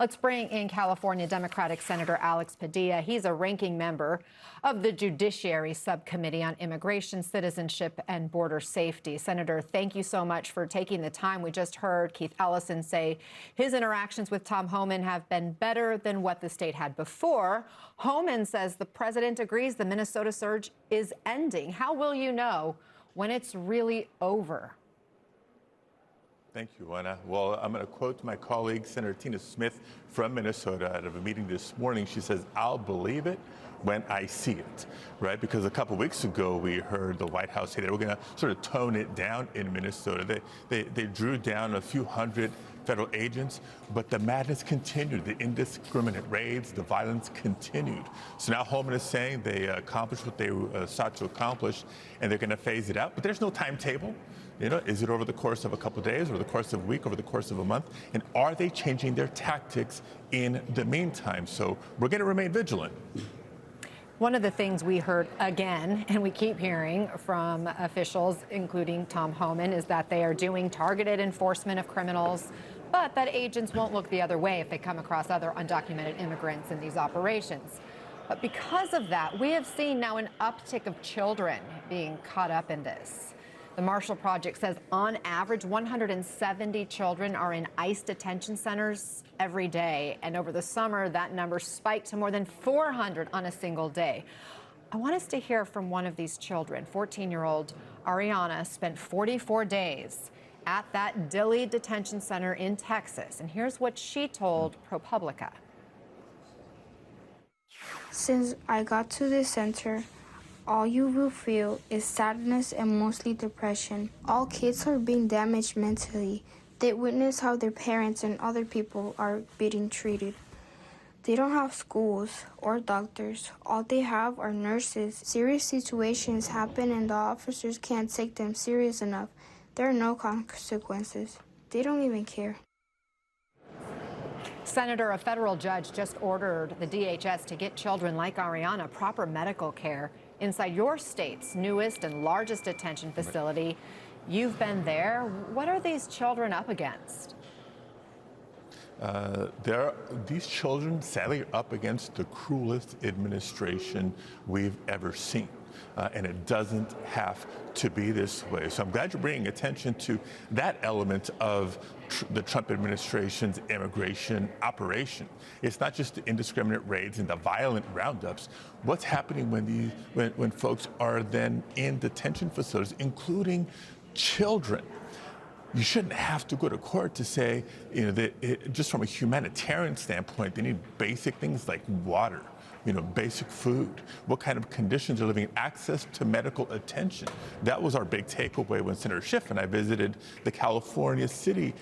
Let's bring in California Democratic Senator Alex Padilla. He's a ranking member of the Judiciary Subcommittee on Immigration, Citizenship, and Border Safety. Senator, thank you so much for taking the time. We just heard Keith Ellison say his interactions with Tom Homan have been better than what the state had before. Homan says the president agrees the Minnesota surge is ending. How will you know when it's really over? Thank you, Anna. Well, I'm going to quote my colleague, Senator Tina Smith from Minnesota, out of a meeting this morning. She says, "I'll believe it when I see it," right? Because a couple weeks ago, we heard the White House say they were going to sort of tone it down in Minnesota. They drew down a few hundred federal agents, but the madness continued. The indiscriminate raids, the violence continued. So now Homan is saying they accomplished what they sought to accomplish, and they're going to phase it out. But there's no timetable. You know, is it over the course of a couple of days, over the course of a week, over the course of a month? And are they changing their tactics in the meantime? So we're going to remain vigilant. One of the things we heard again, and we keep hearing from officials, including Tom Homan, is that they are doing targeted enforcement of criminals, but that agents won't look the other way if they come across other undocumented immigrants in these operations. But because of that, we have seen now an uptick of children being caught up in this. The Marshall Project says on average, 170 children are in ICE detention centers every day. And over the summer, that number spiked to more than 400 on a single day. I want us to hear from one of these children. 14-year-old Ariana spent 44 days at that Dilley detention center in Texas. And here's what she told ProPublica. Since I got to this center, all you will feel is sadness and mostly depression. All kids are being damaged mentally. They witness how their parents and other people are being treated. They don't have schools or doctors. All they have are nurses. Serious situations happen and the officers can't take them serious enough. There are no consequences. They don't even care. Senator, a federal judge just ordered the DHS to get children like Ariana proper medical care inside your state's newest and largest detention facility. You've been there. What are these children up against? These children, sadly, are up against the cruelest administration we've ever seen. And it doesn't have to be this way. So I'm glad you're bringing attention to that element of the Trump administration's immigration operation. It's not just the indiscriminate raids and the violent roundups. What's happening when folks are then in detention facilities, including children? You shouldn't have to go to court to say, you know, that just from a humanitarian standpoint, they need basic things like water, you know, basic food, what kind of conditions they're living in, access to medical attention. That was our big takeaway when Senator Schiff and I visited the California City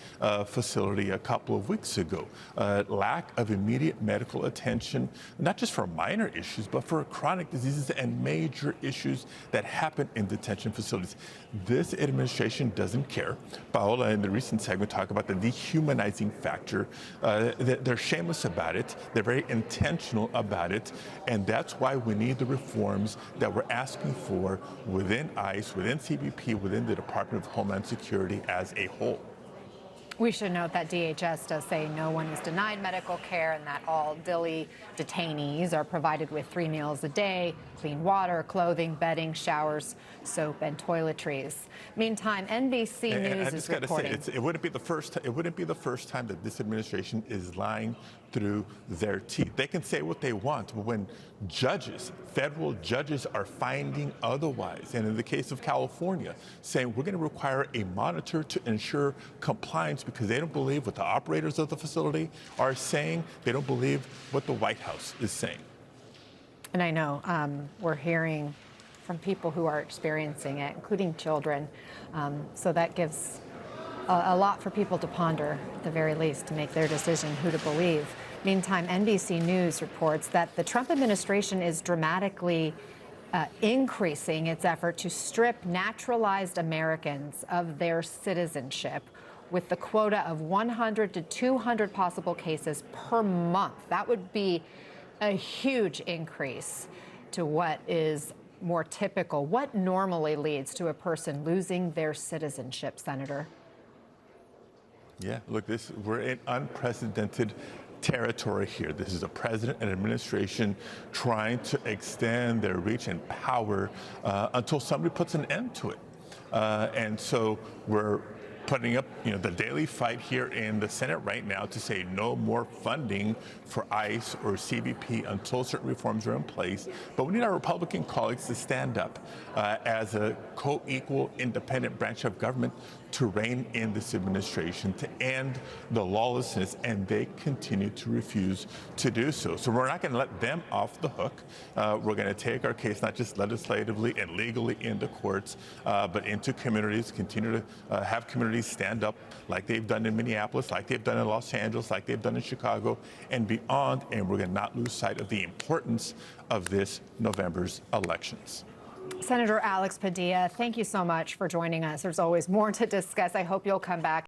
facility a couple of weeks ago. Lack of immediate medical attention, not just for minor issues, but for chronic diseases and major issues that happen in detention facilities. This administration doesn't care. Paola, in the recent segment, talked about the dehumanizing factor. They're shameless about it. They're very intentional about it. And that's why we need the reforms that we're asking for within ICE, within CBP, within the Department of Homeland Security as a whole. We should note that DHS does say no one is denied medical care and that all Dilley detainees are provided with 3 meals a day, clean water, clothing, bedding, showers, soap, and toiletries. Meantime, NBC News is reporting. It wouldn't be the first time that this administration is lying through their teeth. They can say what they want, but when judges, federal judges, are finding otherwise, and in the case of California, saying we're going to require a monitor to ensure compliance because they don't believe what the operators of the facility are saying, they don't believe what the White House is saying. And I know we're hearing from people who are experiencing it, including children. So that gives a lot for people to ponder, at the very least, to make their decision who to believe. Meantime, NBC News reports that the Trump administration is dramatically increasing its effort to strip naturalized Americans of their citizenship with the quota of 100 to 200 possible cases per month. That would be a huge increase to what is more typical. What normally leads to a person losing their citizenship, Senator? Yeah, look, we're in unprecedented territory here. This is a president and administration trying to extend their reach and power until somebody puts an end to it. And so we're putting up, the daily fight here in the Senate right now to say no more funding for ICE or CBP until certain reforms are in place. But we need our Republican colleagues to stand up as a co-equal, independent branch of government to rein in this administration, to end the lawlessness, and they continue to refuse to do so. So we're not going to let them off the hook. We're going to take our case not just legislatively and legally into courts, but into communities, continue to have communities stand up like they've done in Minneapolis, like they've done in Los Angeles, like they've done in Chicago, and beyond. And we're going to not lose sight of the importance of this November's elections. Senator Alex Padilla, thank you so much for joining us. There's always more to discuss. I hope you'll come back.